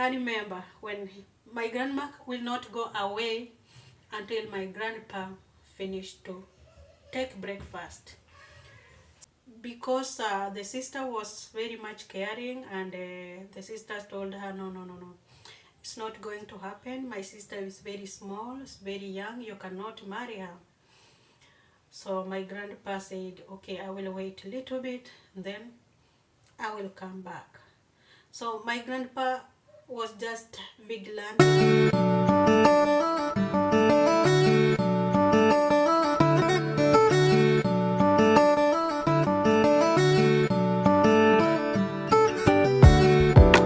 I remember when my grandma will not go away until my grandpa finished to take breakfast, because the sister was very much caring, and the sisters told her, no, no, no, no, it's not going to happen. My sister is very small, is very young, you cannot marry her. So my grandpa said, okay, I will wait a little bit, then I will come back. So my grandpa was just vigilant.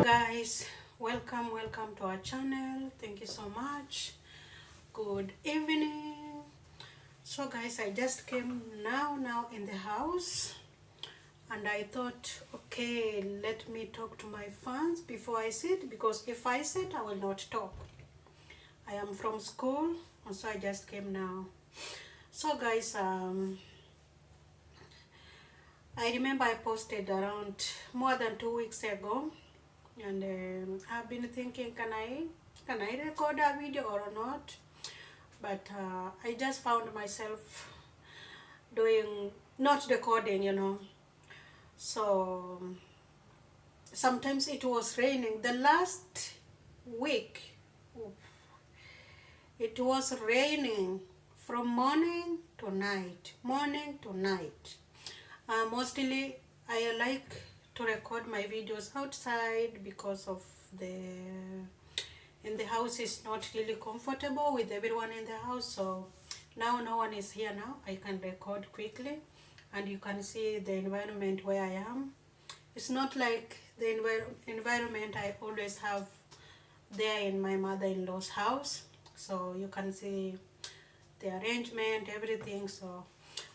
Guys, welcome to our channel. Thank you so much. Good evening. So guys, I just came now in the house, and I thought, okay, let me talk to my fans before I sit, because if I sit I will not talk. I am from school, and so I just came now. So guys, I remember I posted around more than 2 weeks ago, and I've been thinking, can I record a video or not? But I just found myself doing not recording, So sometimes it was raining. The last week it was raining from morning to night. Mostly I like to record my videos outside, because of in the house is not really comfortable with everyone in the house. So now no one is here, now I can record quickly, and you can see the environment where I am. It's not like the environment I always have there in my mother-in-law's house. So you can see the arrangement, everything. So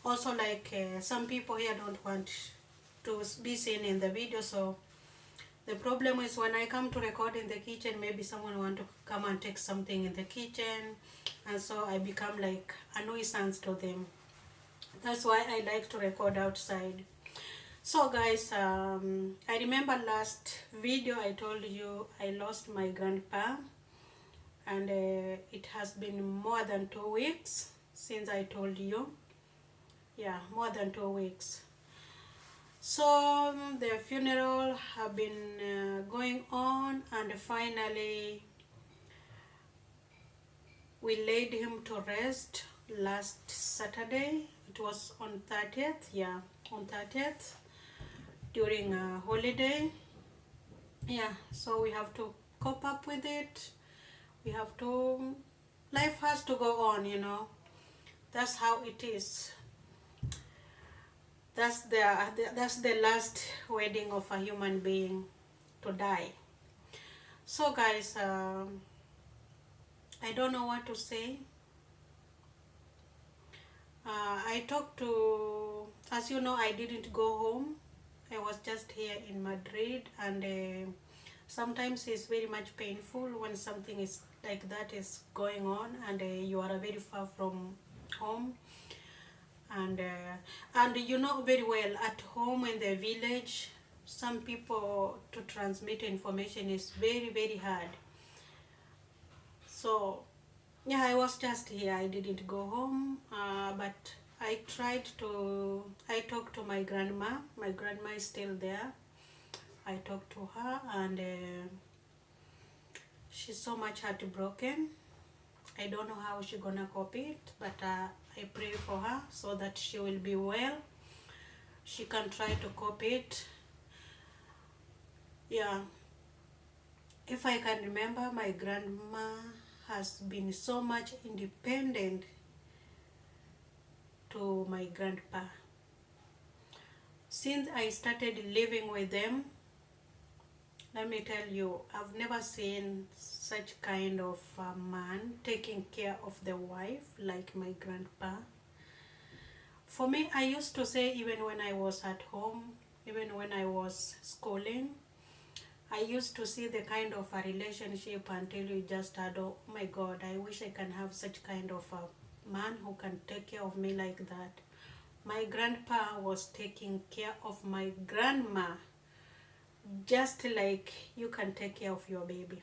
also, like some people here don't want to be seen in the video. So the problem is, when I come to record in the kitchen, maybe someone want to come and take something in the kitchen, and so I become like a nuisance to them. That's why I like to record outside. So guys, I remember last video I told you I lost my grandpa, and it has been more than 2 weeks since I told you. Yeah, more than 2 weeks. So the funeral have been going on, and finally we laid him to rest last Saturday. It was on 30th, yeah, on 30th, during a holiday. Yeah, so we have to cope up with it. We have to, life has to go on, That's how it is. That's the last wedding of a human being, to die. So guys, I don't know what to say. I talked to, as you know, I didn't go home. I was just here in Madrid, and sometimes it's very much painful when something is like that is going on, and you are very far from home. And you know very well, at home in the village, some people, to transmit information is very hard. So yeah, I was just here, I didn't go home, but I talked to my grandma. My grandma is still there. I talked to her, and she's so much heartbroken. I don't know how she's gonna cope it, but I pray for her so that she will be well. She can try to cope it. Yeah. If I can remember, my grandma has been so much independent to my grandpa. Since I started living with them, let me tell you, I've never seen such kind of a man taking care of the wife like my grandpa. For me, I used to say, even when I was at home, even when I was schooling, I used to see the kind of a relationship until you just had, oh my God, I wish I can have such kind of a man who can take care of me like that. My grandpa was taking care of my grandma just like you can take care of your baby.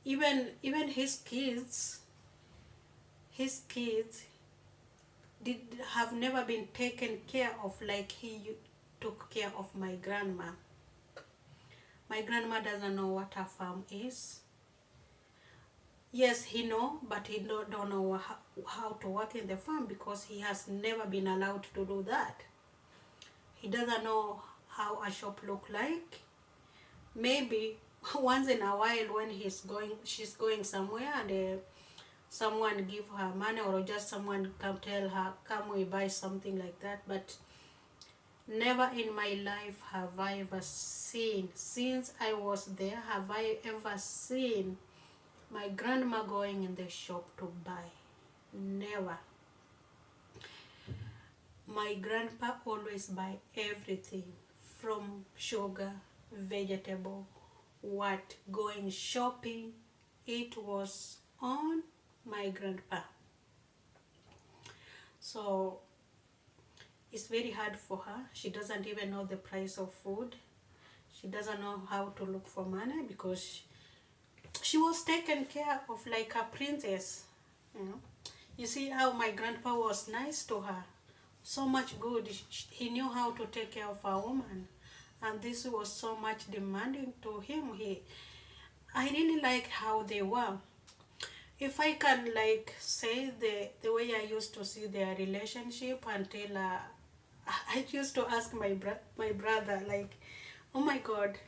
Even his kids did have never been taken care of like he took care of my grandma. My grandma doesn't know what a farm is. Yes, he know, but he don't know how to work in the farm because he has never been allowed to do that. He doesn't know how a shop look like. Maybe once in a while when she's going somewhere and someone give her money, or just someone come tell her, come we buy something like that. But never in my life have I ever seen, since I was there, have I ever seen my grandma going in the shop to buy. Never. My grandpa always buy everything from sugar, vegetable, what, going shopping. It was on my grandpa. So it's very hard for her. She doesn't even know the price of food. She doesn't know how to look for money because she was taken care of like a princess. You see how my grandpa was nice to her, so much good. He knew how to take care of a woman, and this was so much demanding to him. I really like how they were. If I can like say the way I used to see their relationship until I used to ask my brother like, oh my God,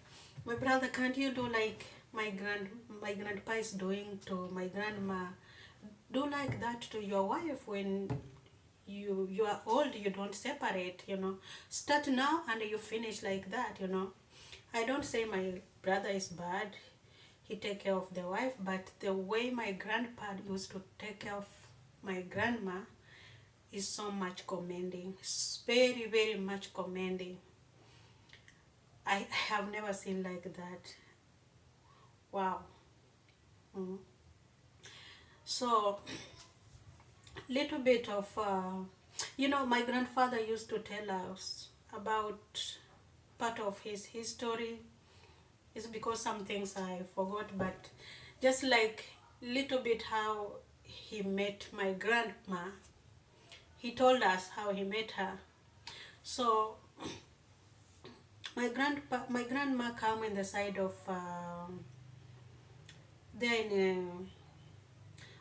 my brother, can't you do like my grandpa is doing to my grandma? Do like that to your wife when you are old. You don't separate. Start now and you finish like that. I don't say my brother is bad. He take care of the wife, but the way my grandpa used to take care of my grandma is so much commending. It's very, very much commending. I have never seen like that. Wow. So, little bit of, my grandfather used to tell us about part of his history. It's because some things I forgot, but just like little bit how he met my grandma. He told us how he met her. So my grandma come in the side of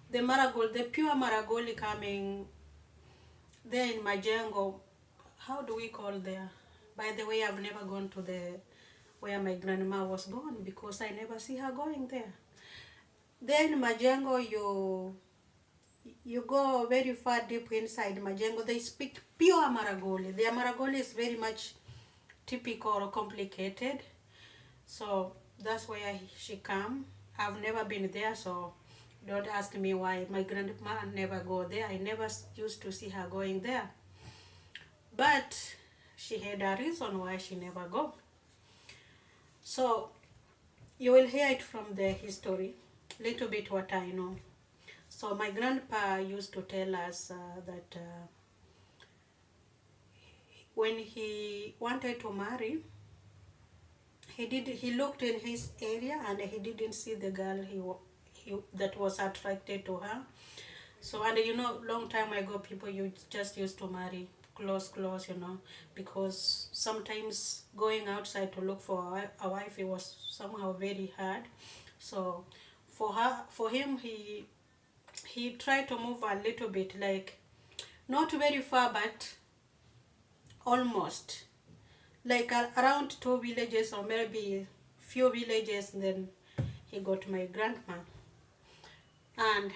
the Maragol, the pure Maragoli coming there in Majengo. How do we call there? By the way, I've never gone to where my grandma was born because I never see her going there. There in Majengo, you go very far deep inside Majengo. They speak pure Maragoli. Their Maragoli is very much typical or complicated. So that's where she come. I've never been there, so don't ask me why. My grandma never go there. I never used to see her going there. But she had a reason why she never go. So you will hear it from the history, little bit what I know. So my grandpa used to tell us that when he wanted to marry, he looked in his area and he didn't see the girl he that was attracted to her. So, and long time ago, people just used to marry close, because sometimes going outside to look for a wife, it was somehow very hard. So for him, he tried to move a little bit, like not very far, but almost like around 2 villages or maybe few villages. Then he got my grandma, and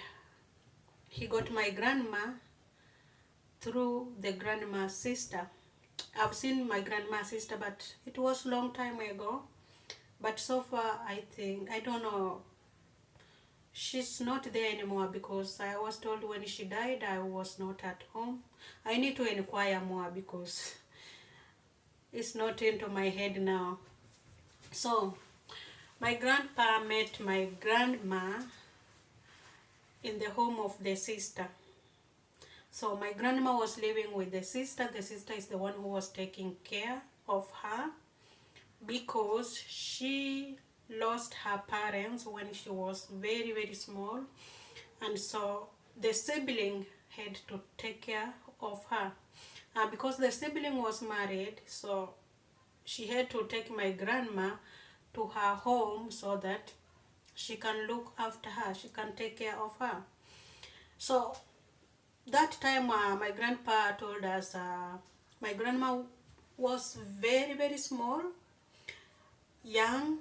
he got my grandma through the grandma's sister. I've seen my grandma's sister, but it was long time ago. But so far, I don't know, she's not there anymore because I was told when she died, I was not at home. I need to inquire more because it's not into my head now. So, my grandpa met my grandma in the home of the sister. So my grandma was living with the sister. The sister is the one who was taking care of her. because she lost her parents when she was very, very small, and so the sibling had to take care of her. Because the sibling was married, so she had to take my grandma to her home so that she can look after her, she can take care of her. So that time my grandpa told us my grandma was very, very small, young.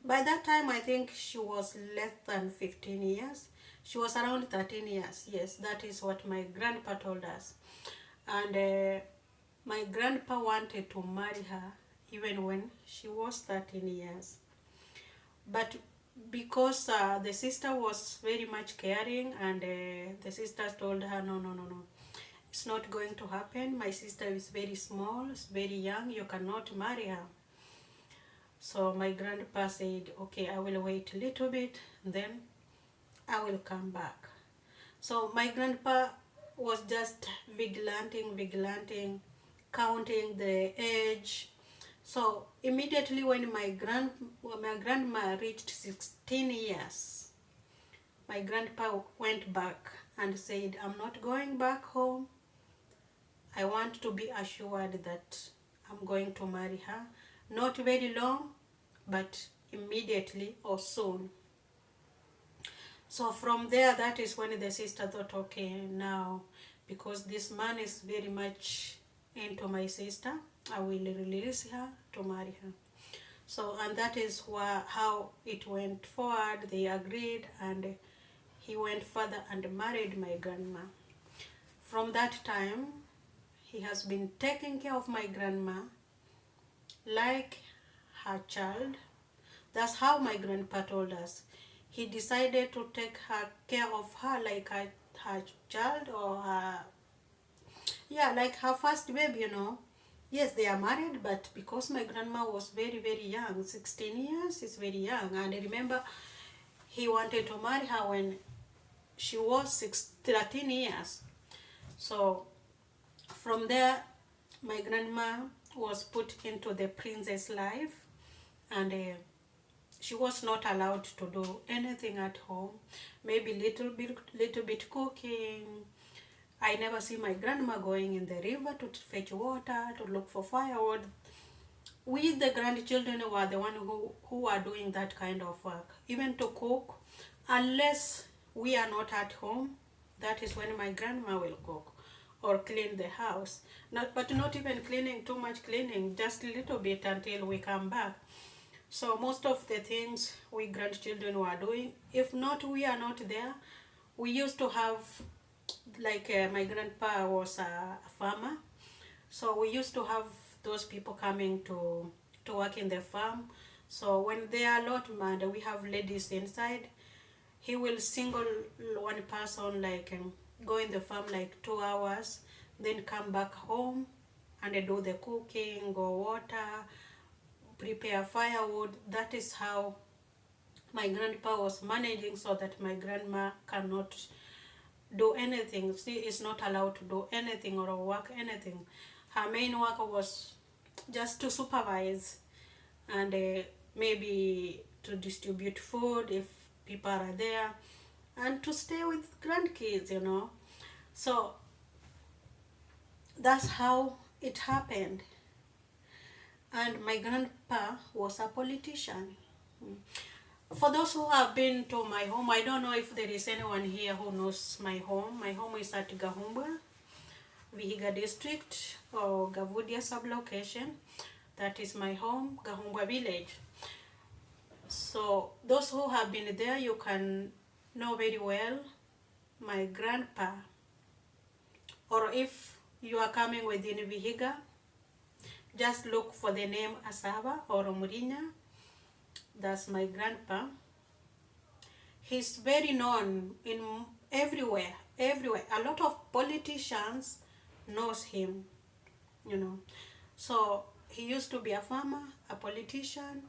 By that time, I think she was less than 15 years. She was around 13 years. Yes, that is what my grandpa told us. And my grandpa wanted to marry her even when she was 13 years. But because the sister was very much caring, and the sisters told her, no, no, no, no. It's not going to happen. My sister is very small, is very young. You cannot marry her. So my grandpa said, okay, I will wait a little bit, then I will come back. So my grandpa was just vigilanting, counting the age. So immediately when my grandma reached 16 years, my grandpa went back and said, I'm not going back home. I want to be assured that I'm going to marry her. Not very long, but immediately or soon. So from there, that is when the sister thought, okay, now, because this man is very much into my sister, I will release her to marry her. So, and that is how it went forward. They agreed, and he went further and married my grandma. From that time, he has been taking care of my grandma like her child. That's how my grandpa told us. He decided to take care of her like her child, or her, yeah, like her first baby, you know. Yes, they are married, but because my grandma was very, very young, 16 years is very young. And I remember he wanted to marry her when she was 13 years. So from there, my grandma was put into the princess life, and she was not allowed to do anything at home. Maybe little bit cooking. I never see my grandma going in the river to fetch water, to look for firewood. We, the grandchildren, were the one who are doing that kind of work. Even to cook, unless we are not at home, that is when my grandma will cook or clean the house. But not even cleaning, too much cleaning, just a little bit until we come back. So most of the things we grandchildren were doing, if not, we are not there. We used to have, like my grandpa was a farmer, so we used to have those people coming to work in the farm. So when they are allotment, we have ladies inside. He will single one person, like go in the farm like 2 hours, then come back home and do the cooking, go water, prepare firewood. That is how my grandpa was managing, so that my grandma cannot do anything. She is not allowed to do anything or work anything. Her main work was just to supervise, and maybe to distribute food if people are there, and to stay with grandkids, you know. So that's how it happened. And my grandpa was a politician. For those who have been to my home, I don't know if there is anyone here who knows my home. My home is at Gahumbwa, Vihiga district, or Gavudia sublocation. That is my home, Gahumbwa village. So those who have been there, you can know very well my grandpa. Or if you are coming within Vihiga, just look for the name Asaba or Murinya. That's my grandpa. He's very known in everywhere. A lot of politicians knows him, you know. So he used to be a farmer, a politician,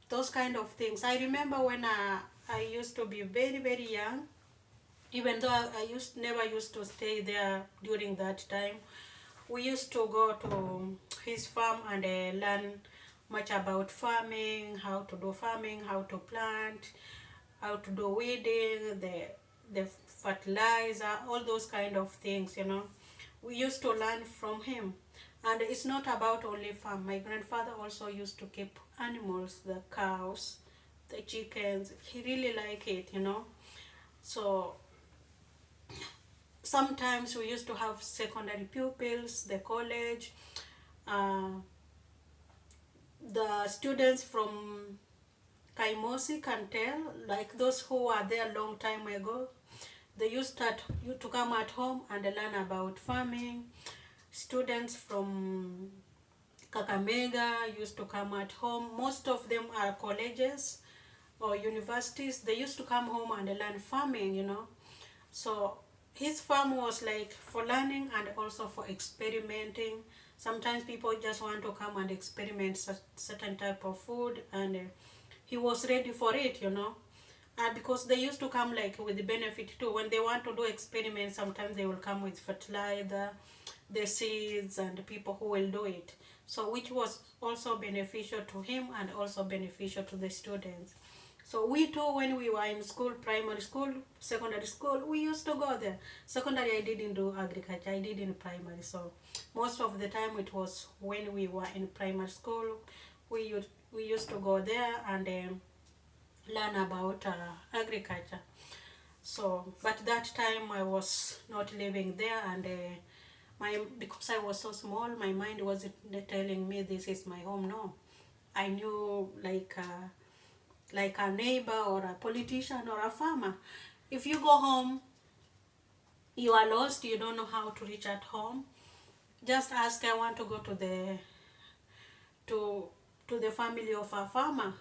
those kind of things. I remember when I used to be very, very young, even though I never used to stay there during that time. we used to go to his farm and learn much about farming, how to do farming, how to plant, how to do weeding, the fertilizer, all those kind of things, you know. We used to learn from him. And it's not about only farm. My grandfather also used to keep animals, the cows, the chickens. He really liked it, you know. So sometimes we used to have secondary pupils, the college, uh, the students from Kaimosi can tell, like those who were there long time ago, they used to come at home and learn about farming. Students from Kakamega used to come at home. Most of them are colleges or universities. They used to come home and learn farming, you know. So his farm was like for learning and also for experimenting. Sometimes people just want to come and experiment certain type of food, and he was ready for it, you know. And because they used to come like with the benefit too. When they want to do experiments, sometimes they will come with fertilizer, the seeds, and the people who will do it. So which was also beneficial to him and also beneficial to the students. So we too, when we were in school, primary school, secondary school, we used to go there. Secondary, I didn't do agriculture, I did in primary. So most of the time it was when we were in primary school, we used to go there and learn about agriculture. So, but that time I was not living there, and because I was so small, my mind wasn't telling me this is my home. No, I knew like a neighbor or a politician or a farmer. If you go home, you are lost, you don't know how to reach at home, just ask, I want to go to the family of a farmer.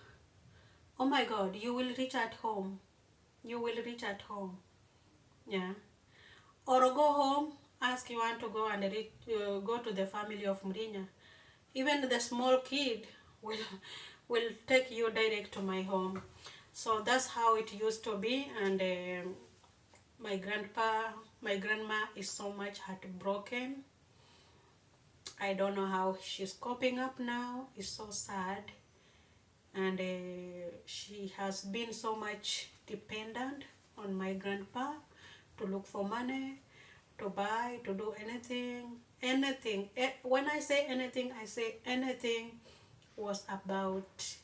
Oh my God, you will reach at home. You will reach at home. Yeah. Or go home, ask, you want to go and go to the family of Mrinya. Even the small kid will take you direct to my home. So that's how it used to be. And my grandma is so much heartbroken. I don't know how she's coping up now. It's so sad. And she has been so much dependent on my grandpa to look for money, to buy, to do anything. When I say anything was about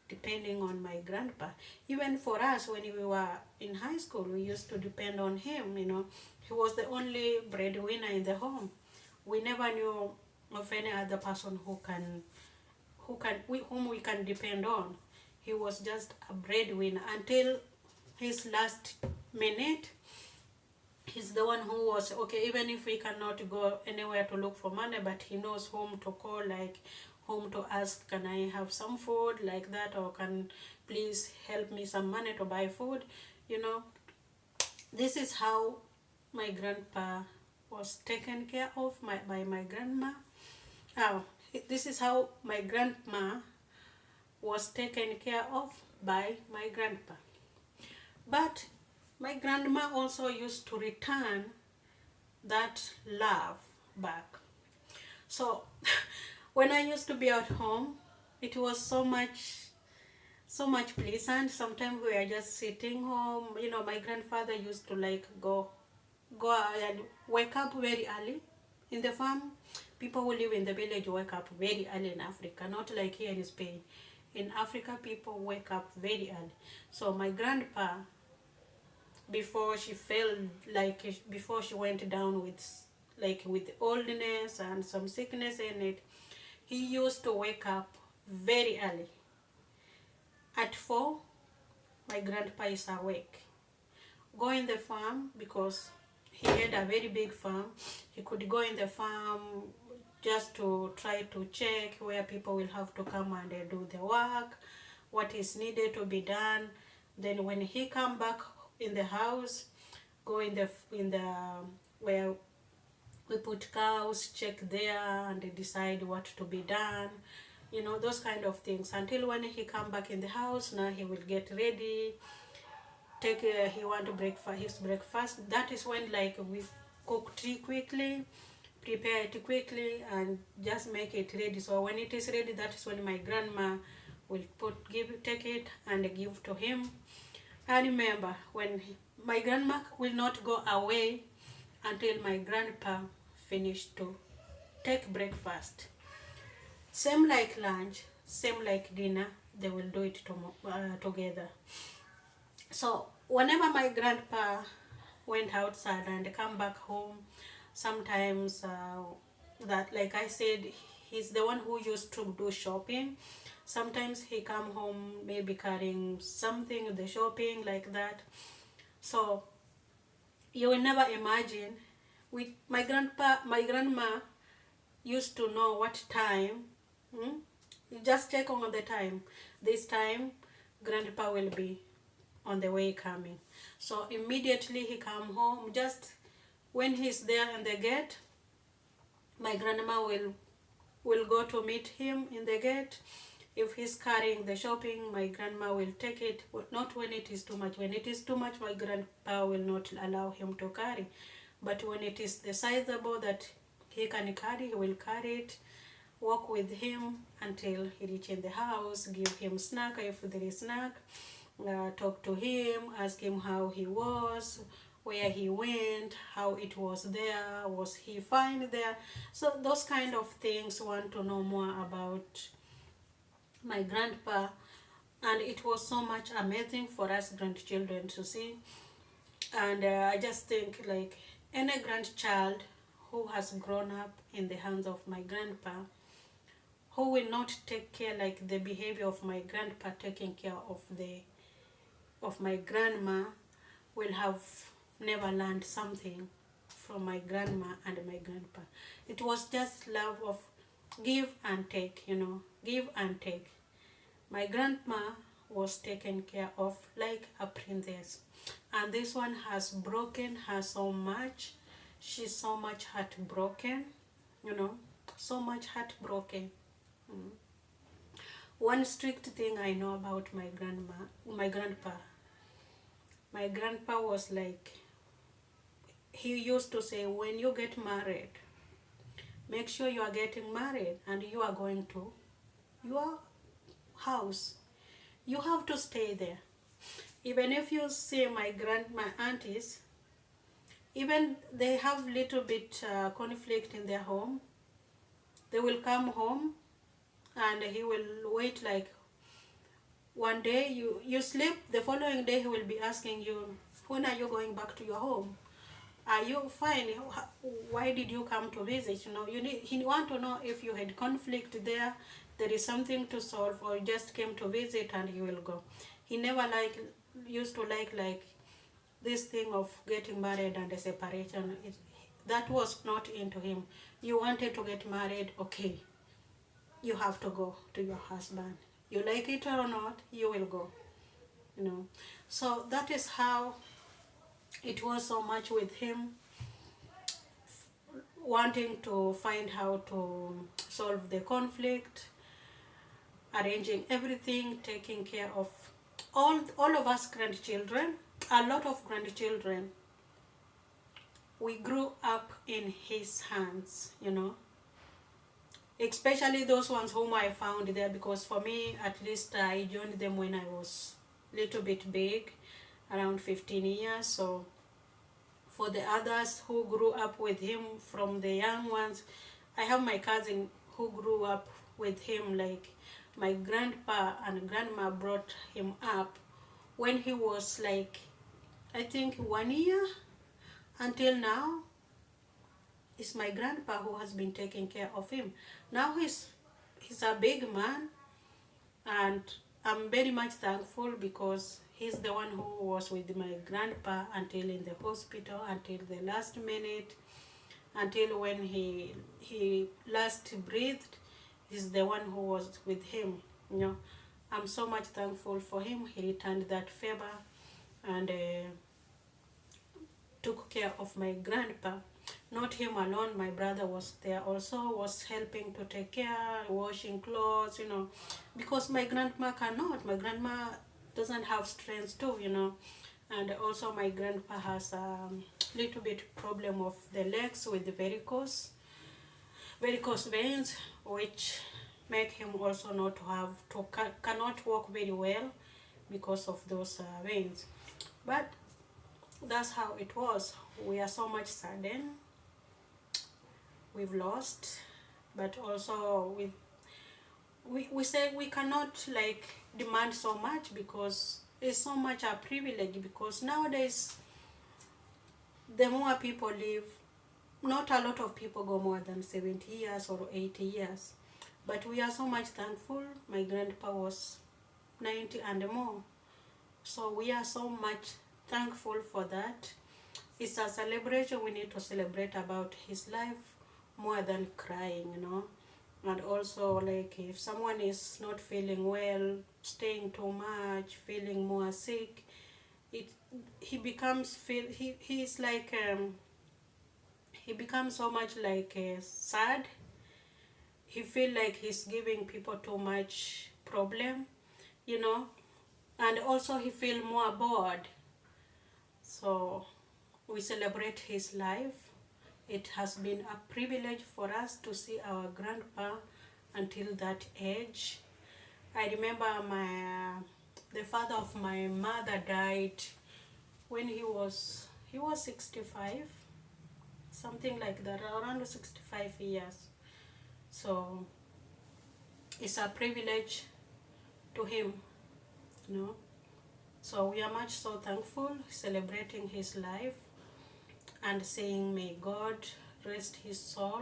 depending on my grandpa. Even for us, when we were in high school, we used to depend on him, you know. He was the only breadwinner in the home. We never knew of any other person whom we can depend on. He was just a breadwinner until his last minute. He's the one who was okay, even if we cannot go anywhere to look for money, but he knows whom to call, like whom to ask, can I have some food, like that, or can please help me some money to buy food, you know. This is how my grandpa was taken care of by my grandma. This is how my grandma was taken care of by my grandpa. But my grandma also used to return that love back. So when I used to be at home, it was so much pleasant. Sometimes we are just sitting home. You know, my grandfather used to like go and wake up very early in the farm. People who live in the village wake up very early in Africa, not like here in Spain. In Africa, people wake up very early. So my grandpa, before she went down with oldness and some sickness in it, he used to wake up very early. At 4, my grandpa is awake. Go in the farm, because he had a very big farm. He could go in the farm just to try to check where people will have to come and do the work, what is needed to be done. Then when he come back in the house, go in the where we put cows, check there and decide what to be done, you know, those kind of things. Until when he come back in the house, now he will get ready, he want to his breakfast. That is when like we cook tea quickly, prepare it quickly and just make it ready. So when it is ready, that is when my grandma will take it and give to him. And remember, my grandma will not go away until my grandpa finished to take breakfast. Same like lunch, same like dinner, they will do it together. So whenever my grandpa went outside and come back home, sometimes that, like I said, he's the one who used to do shopping. Sometimes he come home maybe carrying something, the shopping like that. So you will never imagine, with my grandma used to know what time. You just check on the time. This time grandpa will be on the way coming. So immediately he come home, just when he's there in the gate, my grandma will go to meet him in the gate. If he's carrying the shopping, my grandma will take it, but not when it is too much. When it is too much, my grandpa will not allow him to carry. But when it is the sizable that he can carry, he will carry it, walk with him until he reach in the house, give him snack if there is snack, talk to him, ask him how he was, where he went, how it was there, was he fine there. So those kind of things, want to know more about my grandpa. And it was so much amazing for us grandchildren to see. And I just think, like, any grandchild who has grown up in the hands of my grandpa, who will not take care like the behavior of my grandpa taking care of my grandma, will have never learned something from my grandma and my grandpa. It was just love of give and take, give and take. My grandma was taken care of like a princess, and this one has broken her so much. She's so much heartbroken, so much heartbroken. One strict thing I know about my grandpa was like, he used to say, when you get married, make sure you are getting married and you are going to your house. You have to stay there. Even if you see my aunties, even they have little bit conflict in their home, they will come home and he will wait, like one day you sleep, the following day he will be asking you, when are you going back to your home? Are you fine? Why did you come to visit? He want to know if you had conflict there is something to solve, or just came to visit and you will go. He never used to like this thing of getting married and a separation. That was not into him. You wanted to get married, okay, you have to go to your husband. You like it or not, you will go. So that is how it was so much with him, wanting to find how to solve the conflict, arranging everything, taking care of all of us grandchildren, a lot of grandchildren. We grew up in his hands, especially those ones whom I found there, because for me, at least, I joined them when I was a little bit big, around 15 years. So for the others who grew up with him, from the young ones, I have my cousin who grew up with him, like my grandpa and grandma brought him up when he was like, I think 1 year. Until now, it's my grandpa who has been taking care of him. Now he's a big man, and I'm very much thankful, because he's the one who was with my grandpa until in the hospital, until the last minute, until when he last breathed. He's the one who was with him. I'm so much thankful for him. He returned that favor and took care of my grandpa. Not him alone, my brother was there also, was helping to take care, washing clothes, because my grandma cannot. My grandma doesn't have strength too, and also my grandpa has a little bit problem of the legs with the varicose. varicose veins, which make him also not to have to cannot walk very well because of those veins. But that's how it was. We are so much saddened. We've lost, but also we say we cannot like demand so much, because it's so much a privilege, because nowadays the more people live, not a lot of people go more than 70 years or 80 years, but we are so much thankful. My grandpa was 90 and more, so we are so much thankful for that. It's a celebration. We need to celebrate about his life more than crying, you know. And also, like, if someone is not feeling well, staying too much, feeling more sick, it he becomes he's like he becomes so much like sad. He feel like he's giving people too much problem, you know. And also he feel more bored. So we celebrate his life. It has been a privilege for us to see our grandpa until that age. I remember the father of my mother died when he was 65, something like that, around 65 years. So it's a privilege to him, you know. So we are much so thankful, celebrating his life and saying may God rest his soul.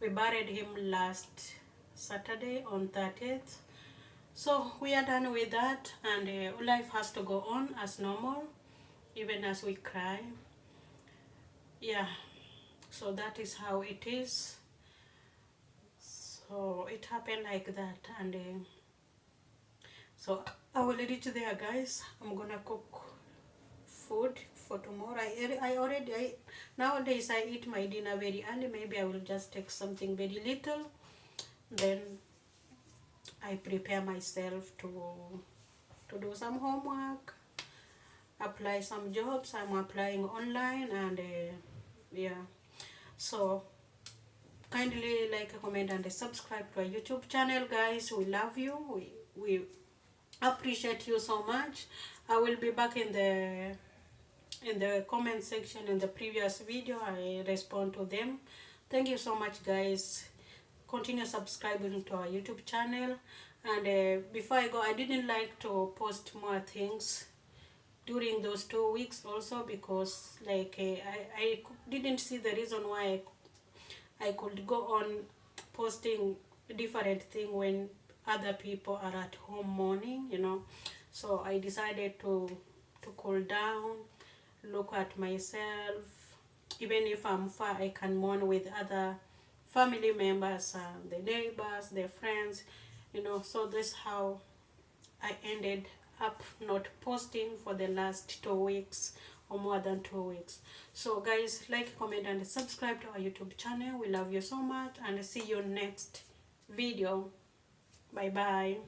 We buried him last Saturday on 30th. So we are done with that, and life has to go on as normal, even as we cry. Yeah, so that is how it is. So it happened like that, and so I will reach there, guys. I'm gonna cook food for tomorrow. Nowadays I eat my dinner very early. Maybe I will just take something very little, then I prepare myself to do some homework, apply some jobs. I'm applying online, and yeah. So kindly like, comment, and subscribe to our YouTube channel, guys. We love you. We appreciate you so much. I will be back in the comment section. In the previous video, I respond to them. Thank you so much, guys. Continue subscribing to our YouTube channel. And before I go, I didn't like to post more things during those 2 weeks also, because like I didn't see the reason why I could go on posting different thing when other people are at home mourning, you know. So I decided to cool down, look at myself. Even if I'm far, I can mourn with other family members, the neighbors, the friends, you know. So that's how I ended up not posting for the last 2 weeks or more than 2 weeks. So guys, like, comment, and subscribe to our YouTube channel. We love you so much, and see you next video. Bye bye.